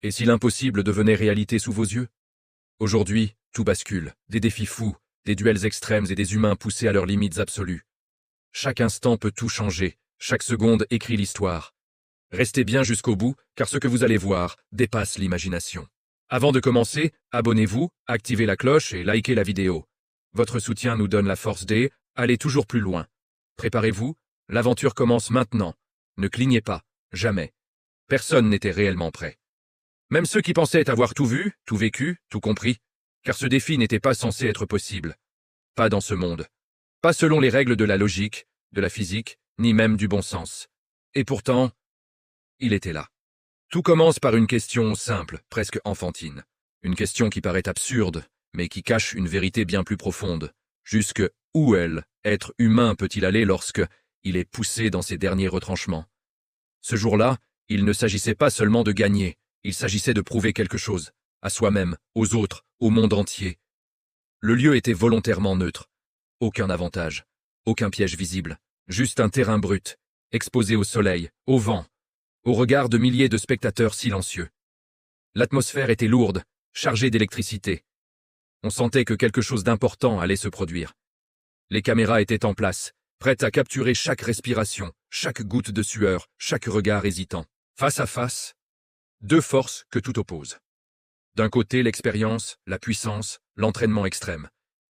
Et si l'impossible devenait réalité sous vos yeux? Aujourd'hui, tout bascule, des défis fous, des duels extrêmes et des humains poussés à leurs limites absolues. Chaque instant peut tout changer, chaque seconde écrit l'histoire. Restez bien jusqu'au bout, car ce que vous allez voir dépasse l'imagination. Avant de commencer, abonnez-vous, activez la cloche et likez la vidéo. Votre soutien nous donne la force d'aller toujours plus loin. Préparez-vous, l'aventure commence maintenant. Ne clignez pas, jamais. Personne n'était réellement prêt. Même ceux qui pensaient avoir tout vu, tout vécu, tout compris, car ce défi n'était pas censé être possible. Pas dans ce monde. Pas selon les règles de la logique, de la physique, ni même du bon sens. Et pourtant, il était là. Tout commence par une question simple, presque enfantine. Une question qui paraît absurde, mais qui cache une vérité bien plus profonde. Jusque où être humain peut-il aller lorsque il est poussé dans ses derniers retranchements? Ce jour-là, il ne s'agissait pas seulement de gagner, il s'agissait de prouver quelque chose, à soi-même, aux autres, au monde entier. Le lieu était volontairement neutre. Aucun avantage, aucun piège visible, juste un terrain brut, exposé au soleil, au vent, au regard de milliers de spectateurs silencieux. L'atmosphère était lourde, chargée d'électricité. On sentait que quelque chose d'important allait se produire. Les caméras étaient en place, prêtes à capturer chaque respiration, chaque goutte de sueur, chaque regard hésitant. Face à face, deux forces que tout oppose. D'un côté, l'expérience, la puissance, l'entraînement extrême.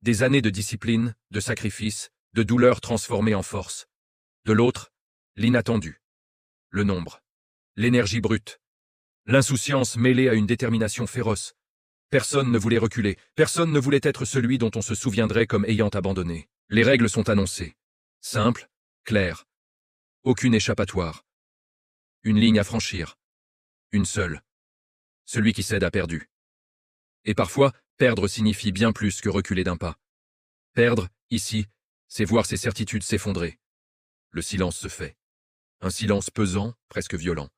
Des années de discipline, de sacrifice, de douleur transformées en force. De l'autre, l'inattendu. Le nombre. L'énergie brute. L'insouciance mêlée à une détermination féroce. Personne ne voulait reculer, personne ne voulait être celui dont on se souviendrait comme ayant abandonné. Les règles sont annoncées. Simples, claires. Aucune échappatoire. Une ligne à franchir. Une seule. Celui qui cède a perdu. Et parfois, perdre signifie bien plus que reculer d'un pas. Perdre, ici, c'est voir ses certitudes s'effondrer. Le silence se fait. Un silence pesant, presque violent.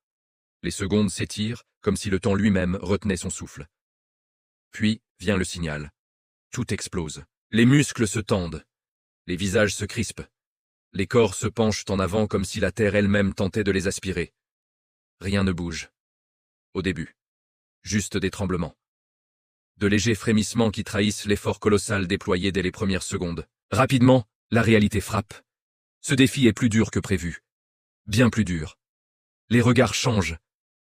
Les secondes s'étirent, comme si le temps lui-même retenait son souffle. Puis vient le signal. Tout explose. Les muscles se tendent. Les visages se crispent. Les corps se penchent en avant comme si la terre elle-même tentait de les aspirer. Rien ne bouge. Au début. Juste des tremblements. De légers frémissements qui trahissent l'effort colossal déployé dès les premières secondes. Rapidement, la réalité frappe. Ce défi est plus dur que prévu. Bien plus dur. Les regards changent.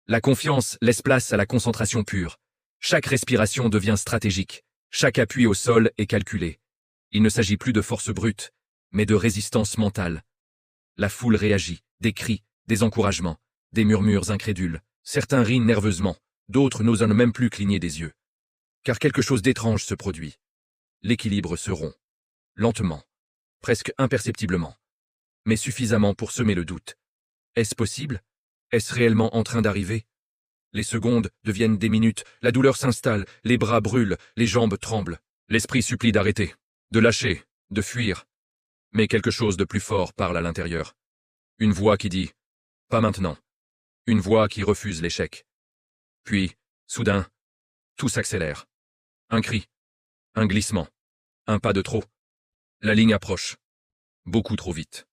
La confiance laisse place à la concentration pure. Chaque respiration devient stratégique. Chaque appui au sol est calculé. Il ne s'agit plus de force brute, mais de résistance mentale. La foule réagit, des cris, des encouragements, des murmures incrédules. Certains rient nerveusement, d'autres n'osent même plus cligner des yeux. Car quelque chose d'étrange se produit. L'équilibre se rompt. Lentement. Presque imperceptiblement. Mais suffisamment pour semer le doute. Est-ce possible? Est-ce réellement en train d'arriver? Les secondes deviennent des minutes, la douleur s'installe, les bras brûlent, les jambes tremblent. L'esprit supplie d'arrêter, de lâcher, de fuir. Mais quelque chose de plus fort parle à l'intérieur. Une voix qui dit « Pas maintenant ». Une voix qui refuse l'échec. Puis, soudain, tout s'accélère. Un cri, un glissement, un pas de trop. La ligne approche. Beaucoup trop vite.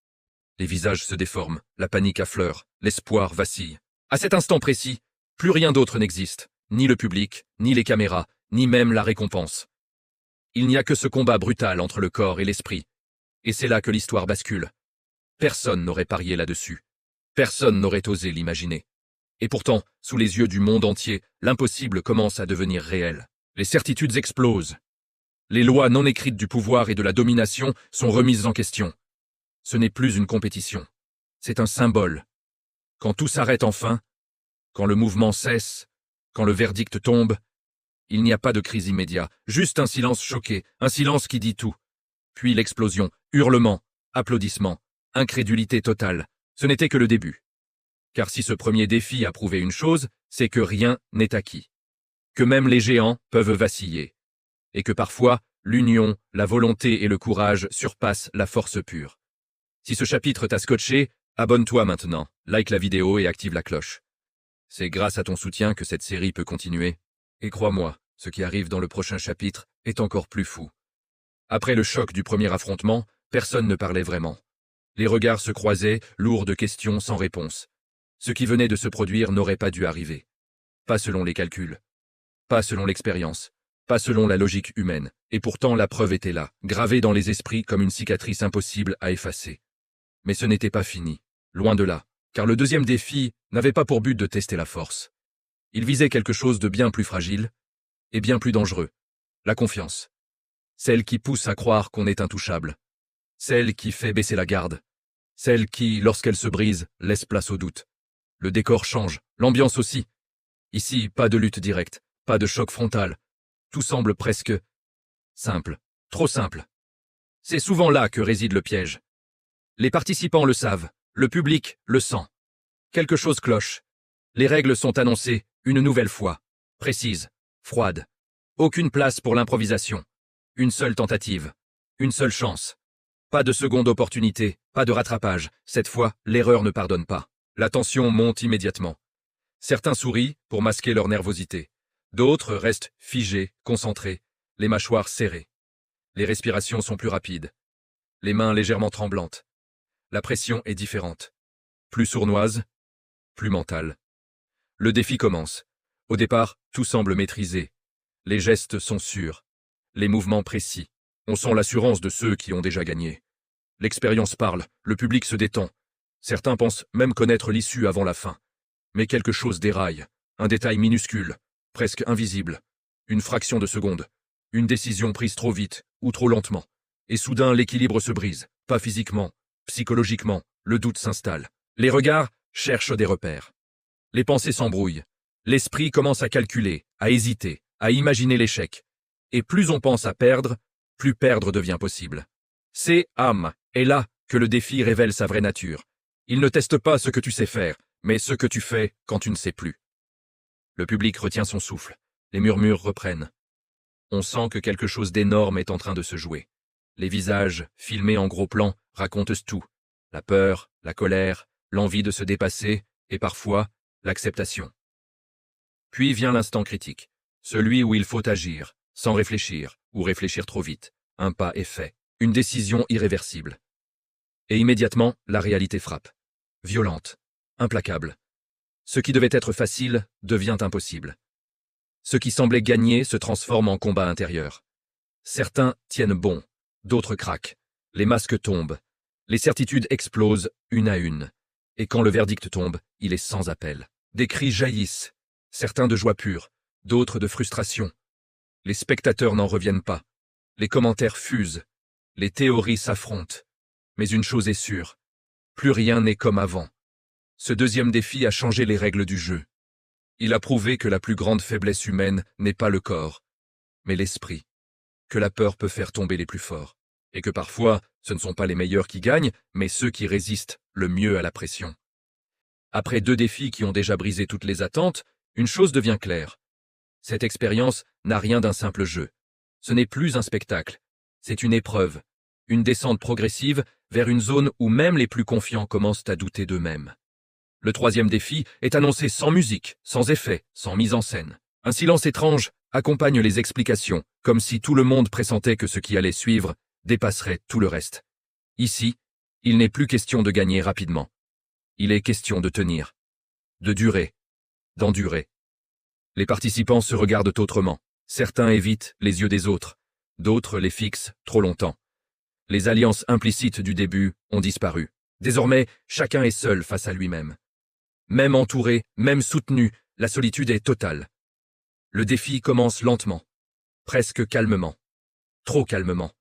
Les visages se déforment, la panique affleure, l'espoir vacille. À cet instant précis, plus rien d'autre n'existe, ni le public, ni les caméras, ni même la récompense. Il n'y a que ce combat brutal entre le corps et l'esprit. Et c'est là que l'histoire bascule. Personne n'aurait parié là-dessus. Personne n'aurait osé l'imaginer. Et pourtant, sous les yeux du monde entier, l'impossible commence à devenir réel. Les certitudes explosent. Les lois non écrites du pouvoir et de la domination sont remises en question. Ce n'est plus une compétition. C'est un symbole. Quand tout s'arrête enfin, quand le mouvement cesse, quand le verdict tombe, il n'y a pas de crise immédiat, juste un silence choqué, un silence qui dit tout. Puis l'explosion, hurlements, applaudissements, incrédulité totale. Ce n'était que le début. Car si ce premier défi a prouvé une chose, c'est que rien n'est acquis. Que même les géants peuvent vaciller. Et que parfois, l'union, la volonté et le courage surpassent la force pure. Si ce chapitre t'a scotché, abonne-toi maintenant, like la vidéo et active la cloche. C'est grâce à ton soutien que cette série peut continuer. Et crois-moi, ce qui arrive dans le prochain chapitre est encore plus fou. Après le choc du premier affrontement, personne ne parlait vraiment. Les regards se croisaient, lourds de questions sans réponse. Ce qui venait de se produire n'aurait pas dû arriver. pas selon les calculs, pas selon l'expérience, pas selon la logique humaine. Et pourtant la preuve était là, gravée dans les esprits comme une cicatrice impossible à effacer. Mais ce n'était pas fini, loin de là, car le deuxième défi n'avait pas pour but de tester la force. Il visait quelque chose de bien plus fragile et bien plus dangereux, la confiance. Celle qui pousse à croire qu'on est intouchable, celle qui fait baisser la garde, celle qui, lorsqu'elle se brise, laisse place au doute. Le décor change, l'ambiance aussi. Ici, pas de lutte directe, pas de choc frontal. Tout semble presque simple, trop simple. C'est souvent là que réside le piège. Les participants le savent, le public le sent. Quelque chose cloche. Les règles sont annoncées, une nouvelle fois, précises, froides. Aucune place pour l'improvisation. Une seule tentative. Une seule chance. Pas de seconde opportunité, pas de rattrapage. Cette fois, l'erreur ne pardonne pas. La tension monte immédiatement. Certains sourient pour masquer leur nervosité. D'autres restent figés, concentrés, les mâchoires serrées. Les respirations sont plus rapides. Les mains légèrement tremblantes. La pression est différente. Plus sournoise, plus mentale. Le défi commence. Au départ, tout semble maîtrisé. Les gestes sont sûrs. Les mouvements précis. On sent l'assurance de ceux qui ont déjà gagné. L'expérience parle, le public se détend. Certains pensent même connaître l'issue avant la fin. Mais quelque chose déraille. Un détail minuscule, presque invisible. Une fraction de seconde. Une décision prise trop vite ou trop lentement. Et soudain, l'équilibre se brise. Pas physiquement, psychologiquement, le doute s'installe. Les regards cherchent des repères. Les pensées s'embrouillent. L'esprit commence à calculer, à hésiter, à imaginer l'échec. Et plus on pense à perdre, plus perdre devient possible. C'est âme, et là que le défi révèle sa vraie nature. Il ne teste pas ce que tu sais faire, mais ce que tu fais quand tu ne sais plus. Le public retient son souffle. Les murmures reprennent. On sent que quelque chose d'énorme est en train de se jouer. Les visages, filmés en gros plan, racontent tout. La peur, la colère, l'envie de se dépasser, et parfois, l'acceptation. Puis vient l'instant critique. Celui où il faut agir, sans réfléchir, ou réfléchir trop vite. Un pas est fait. Une décision irréversible. Et immédiatement, la réalité frappe. Violente. Implacable. Ce qui devait être facile devient impossible. Ce qui semblait gagner se transforme en combat intérieur. Certains tiennent bon, d'autres craquent. Les masques tombent. Les certitudes explosent une à une. Et quand le verdict tombe, il est sans appel. Des cris jaillissent. Certains de joie pure, d'autres de frustration. Les spectateurs n'en reviennent pas. Les commentaires fusent. Les théories s'affrontent. Mais une chose est sûre. Plus rien n'est comme avant. Ce deuxième défi a changé les règles du jeu. Il a prouvé que la plus grande faiblesse humaine n'est pas le corps, mais l'esprit. Que la peur peut faire tomber les plus forts. Et que parfois, ce ne sont pas les meilleurs qui gagnent, mais ceux qui résistent le mieux à la pression. Après 2 défis qui ont déjà brisé toutes les attentes, une chose devient claire. Cette expérience n'a rien d'un simple jeu. Ce n'est plus un spectacle. C'est une épreuve. Une descente progressive vers une zone où même les plus confiants commencent à douter d'eux-mêmes. Le 3e défi est annoncé sans musique, sans effet, sans mise en scène. Un silence étrange accompagne les explications, comme si tout le monde pressentait que ce qui allait suivre dépasserait tout le reste. Ici, il n'est plus question de gagner rapidement. Il est question de tenir, de durer, d'endurer. Les participants se regardent autrement. Certains évitent les yeux des autres, d'autres les fixent trop longtemps. Les alliances implicites du début ont disparu. Désormais, chacun est seul face à lui-même. Même entouré, même soutenu, la solitude est totale. Le défi commence lentement, presque calmement, trop calmement.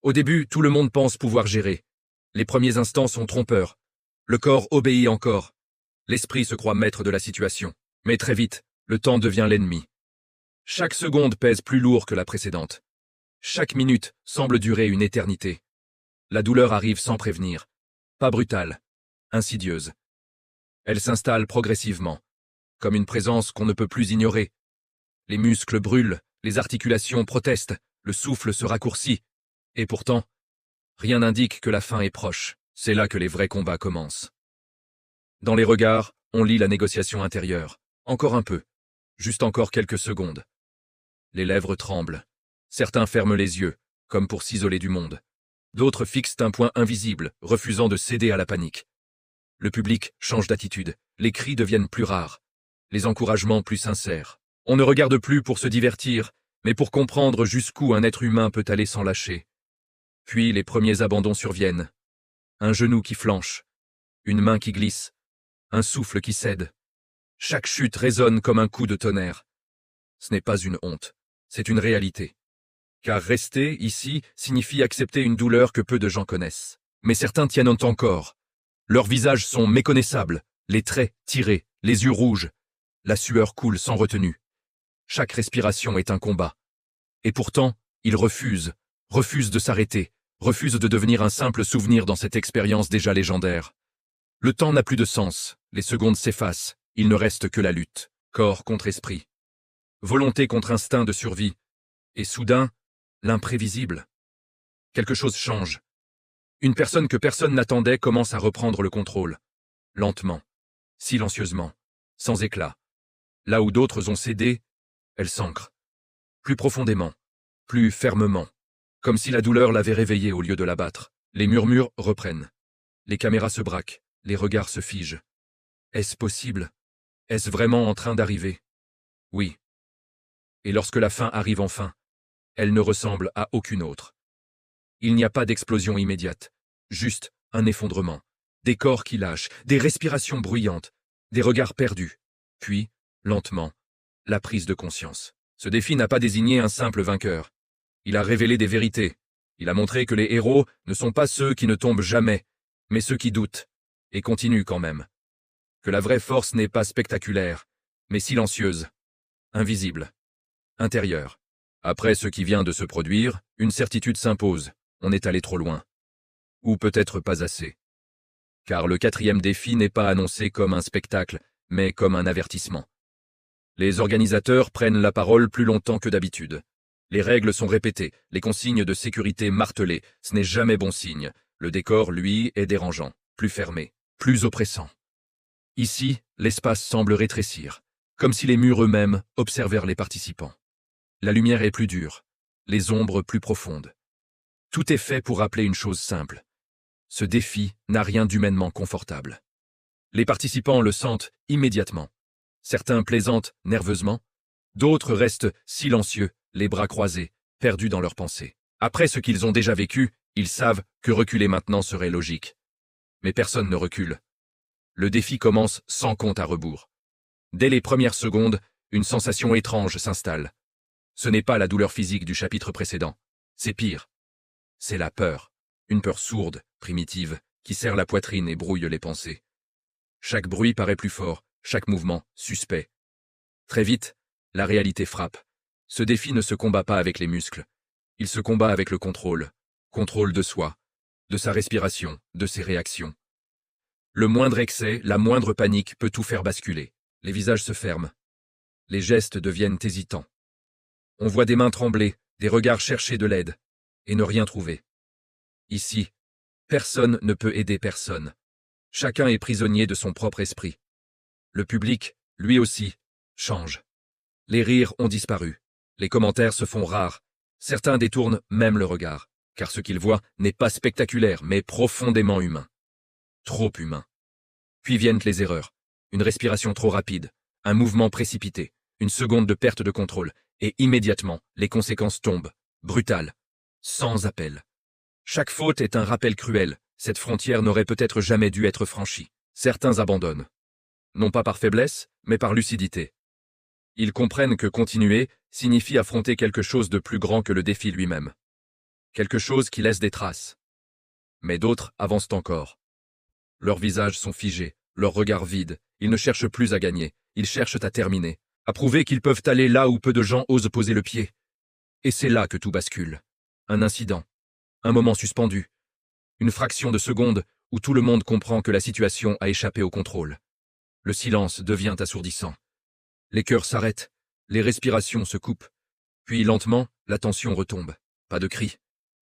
Au début, tout le monde pense pouvoir gérer. Les premiers instants sont trompeurs. Le corps obéit encore. L'esprit se croit maître de la situation. Mais très vite, le temps devient l'ennemi. Chaque seconde pèse plus lourd que la précédente. Chaque minute semble durer une éternité. La douleur arrive sans prévenir. Pas brutale, insidieuse. Elle s'installe progressivement, comme une présence qu'on ne peut plus ignorer. Les muscles brûlent, les articulations protestent, le souffle se raccourcit. Et pourtant, rien n'indique que la fin est proche. C'est là que les vrais combats commencent. Dans les regards, on lit la négociation intérieure. Encore un peu. Juste encore quelques secondes. Les lèvres tremblent. Certains ferment les yeux, comme pour s'isoler du monde. D'autres fixent un point invisible, refusant de céder à la panique. Le public change d'attitude. Les cris deviennent plus rares. les encouragements plus sincères. On ne regarde plus pour se divertir, mais pour comprendre jusqu'où un être humain peut aller sans lâcher. Puis les premiers abandons surviennent. Un genou qui flanche, une main qui glisse, un souffle qui cède. Chaque chute résonne comme un coup de tonnerre. Ce n'est pas une honte, c'est une réalité. Car rester ici signifie accepter une douleur que peu de gens connaissent. Mais certains tiennent encore. Leurs visages sont méconnaissables, les traits tirés, les yeux rouges. La sueur coule sans retenue. Chaque respiration est un combat. Et pourtant, ils refusent de s'arrêter, refusent de devenir un simple souvenir dans cette expérience déjà légendaire. Le temps n'a plus de sens, les secondes s'effacent, il ne reste que la lutte, corps contre esprit. Volonté contre instinct de survie. Et soudain, l'imprévisible. Quelque chose change. Une personne que personne n'attendait commence à reprendre le contrôle. Lentement, silencieusement, sans éclat. Là où d'autres ont cédé, elle s'ancre. Plus profondément, plus fermement. Comme si la douleur l'avait réveillée au lieu de l'abattre. Les murmures reprennent. Les caméras se braquent, les regards se figent. Est-ce possible? Est-ce vraiment en train d'arriver? Oui. Et lorsque la fin arrive enfin, elle ne ressemble à aucune autre. Il n'y a pas d'explosion immédiate, juste un effondrement, des corps qui lâchent, des respirations bruyantes, des regards perdus, puis, lentement, la prise de conscience. Ce défi n'a pas désigné un simple vainqueur. Il a révélé des vérités. Il a montré que les héros ne sont pas ceux qui ne tombent jamais, mais ceux qui doutent, et continuent quand même. Que la vraie force n'est pas spectaculaire, mais silencieuse, invisible, intérieure. Après ce qui vient de se produire, une certitude s'impose, on est allé trop loin. Ou peut-être pas assez. Car le 4e défi n'est pas annoncé comme un spectacle, mais comme un avertissement. Les organisateurs prennent la parole plus longtemps que d'habitude. Les règles sont répétées, les consignes de sécurité martelées, ce n'est jamais bon signe. Le décor, lui, est dérangeant, plus fermé, plus oppressant. Ici, l'espace semble rétrécir, comme si les murs eux-mêmes observèrent les participants. La lumière est plus dure, les ombres plus profondes. Tout est fait pour rappeler une chose simple. Ce défi n'a rien d'humainement confortable. Les participants le sentent immédiatement. Certains plaisantent nerveusement, d'autres restent silencieux, les bras croisés, perdus dans leurs pensées. Après ce qu'ils ont déjà vécu, ils savent que reculer maintenant serait logique. Mais personne ne recule. Le défi commence sans compte à rebours. Dès les premières secondes, une sensation étrange s'installe. Ce n'est pas la douleur physique du chapitre précédent. C'est pire. C'est la peur. Une peur sourde, primitive, qui serre la poitrine et brouille les pensées. Chaque bruit paraît plus fort, chaque mouvement suspect. Très vite, la réalité frappe. Ce défi ne se combat pas avec les muscles. Il se combat avec le contrôle. Contrôle de soi, de sa respiration, de ses réactions. Le moindre excès, la moindre panique peut tout faire basculer. Les visages se ferment. Les gestes deviennent hésitants. On voit des mains trembler, des regards chercher de l'aide, et ne rien trouver. Ici, personne ne peut aider personne. Chacun est prisonnier de son propre esprit. Le public, lui aussi, change. Les rires ont disparu. Les commentaires se font rares. Certains détournent même le regard, car ce qu'ils voient n'est pas spectaculaire, mais profondément humain. Trop humain. Puis viennent les erreurs. Une respiration trop rapide, un mouvement précipité, une seconde de perte de contrôle, et immédiatement, les conséquences tombent, brutales, sans appel. Chaque faute est un rappel cruel, cette frontière n'aurait peut-être jamais dû être franchie. Certains abandonnent. Non pas par faiblesse, mais par lucidité. Ils comprennent que continuer signifie affronter quelque chose de plus grand que le défi lui-même. Quelque chose qui laisse des traces. Mais d'autres avancent encore. Leurs visages sont figés, leurs regards vides, ils ne cherchent plus à gagner, ils cherchent à terminer, à prouver qu'ils peuvent aller là où peu de gens osent poser le pied. Et c'est là que tout bascule. Un incident. Un moment suspendu. Une fraction de seconde où tout le monde comprend que la situation a échappé au contrôle. Le silence devient assourdissant. Les cœurs s'arrêtent, les respirations se coupent. Puis lentement, la tension retombe. Pas de cris.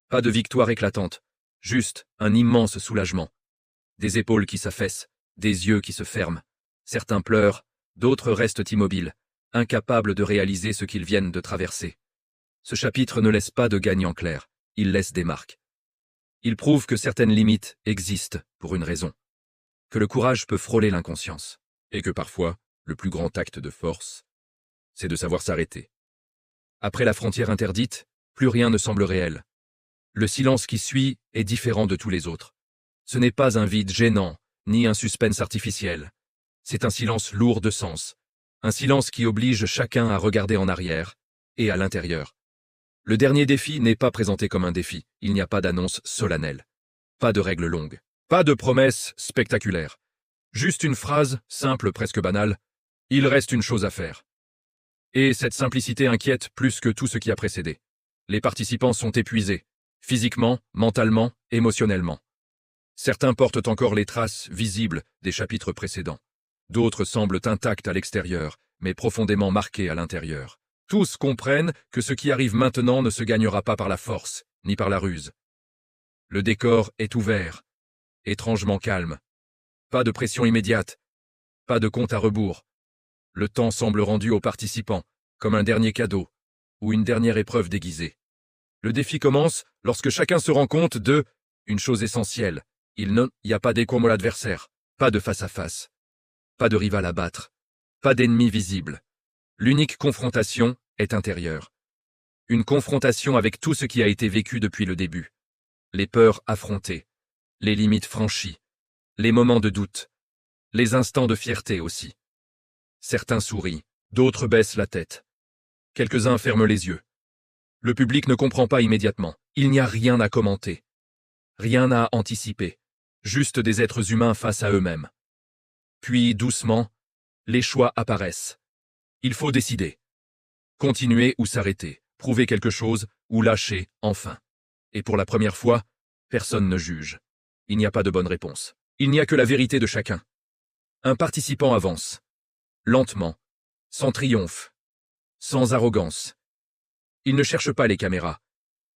Pas de victoire éclatante. Juste un immense soulagement. Des épaules qui s'affaissent, des yeux qui se ferment. Certains pleurent, d'autres restent immobiles, incapables de réaliser ce qu'ils viennent de traverser. Ce chapitre ne laisse pas de gagnant clair, il laisse des marques. Il prouve que certaines limites existent pour une raison. Que le courage peut frôler l'inconscience. Et que parfois, Le plus grand acte de force, c'est de savoir s'arrêter. Après la frontière interdite, plus rien ne semble réel. Le silence qui suit est différent de tous les autres. Ce n'est pas un vide gênant, ni un suspense artificiel. C'est un silence lourd de sens. Un silence qui oblige chacun à regarder en arrière et à l'intérieur. Le dernier défi n'est pas présenté comme un défi. Il n'y a pas d'annonce solennelle. Pas de règles longues. Pas de promesses spectaculaires. Juste une phrase, simple, presque banale. Il reste une chose à faire. Et cette simplicité inquiète plus que tout ce qui a précédé. Les participants sont épuisés. Physiquement, mentalement, émotionnellement. Certains portent encore les traces visibles des chapitres précédents. D'autres semblent intacts à l'extérieur, mais profondément marqués à l'intérieur. Tous comprennent que ce qui arrive maintenant ne se gagnera pas par la force, ni par la ruse. Le décor est ouvert, étrangement calme. Pas de pression immédiate, pas de compte à rebours. Le temps semble rendu aux participants, comme un dernier cadeau, ou une dernière épreuve déguisée. Le défi commence lorsque chacun se rend compte de une chose essentielle. Il n'y a pas d'écho à l'adversaire, pas de face-à-face, pas de rival à battre, pas d'ennemi visible. L'unique confrontation est intérieure. Une confrontation avec tout ce qui a été vécu depuis le début. Les peurs affrontées, les limites franchies, les moments de doute, les instants de fierté aussi. Certains sourient, d'autres baissent la tête. Quelques-uns ferment les yeux. Le public ne comprend pas immédiatement. Il n'y a rien à commenter. Rien à anticiper. Juste des êtres humains face à eux-mêmes. Puis, doucement, les choix apparaissent. Il faut décider. Continuer ou s'arrêter. Prouver quelque chose ou lâcher, enfin. Et pour la première fois, personne ne juge. Il n'y a pas de bonne réponse. Il n'y a que la vérité de chacun. Un participant avance. Lentement. Sans triomphe. Sans arrogance. Il ne cherche pas les caméras.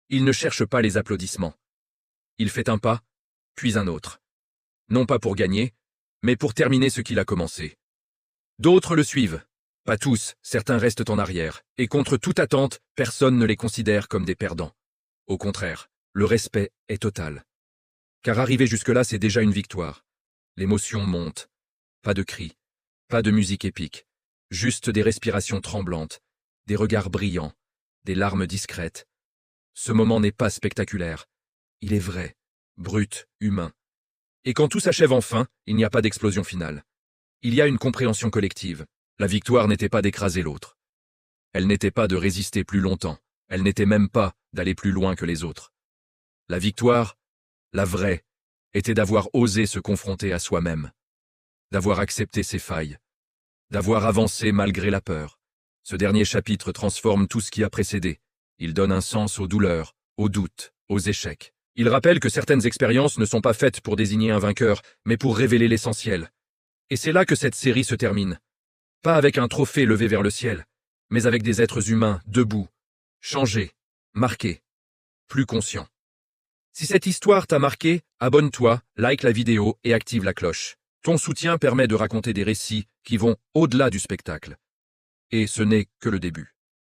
Il ne cherche pas les applaudissements. Il fait un pas, puis un autre. Non pas pour gagner, mais pour terminer ce qu'il a commencé. D'autres le suivent. Pas tous, certains restent en arrière, et contre toute attente, personne ne les considère comme des perdants. Au contraire, le respect est total. Car arriver jusque-là, c'est déjà une victoire. L'émotion monte. Pas de cris, pas de musique épique, juste des respirations tremblantes, des regards brillants, des larmes discrètes. Ce moment n'est pas spectaculaire. Il est vrai, brut, humain. Et quand tout s'achève enfin, il n'y a pas d'explosion finale. Il y a une compréhension collective. La victoire n'était pas d'écraser l'autre. Elle n'était pas de résister plus longtemps. Elle n'était même pas d'aller plus loin que les autres. La victoire, la vraie, était d'avoir osé se confronter à soi-même, d'avoir accepté ses failles, d'avoir avancé malgré la peur. Ce dernier chapitre transforme tout ce qui a précédé. Il donne un sens aux douleurs, aux doutes, aux échecs. Il rappelle que certaines expériences ne sont pas faites pour désigner un vainqueur, mais pour révéler l'essentiel. Et c'est là que cette série se termine. Pas avec un trophée levé vers le ciel, mais avec des êtres humains debout, changés, marqués, plus conscients. Si cette histoire t'a marqué, abonne-toi, like la vidéo et active la cloche. Ton soutien permet de raconter des récits qui vont au-delà du spectacle. Et ce n'est que le début.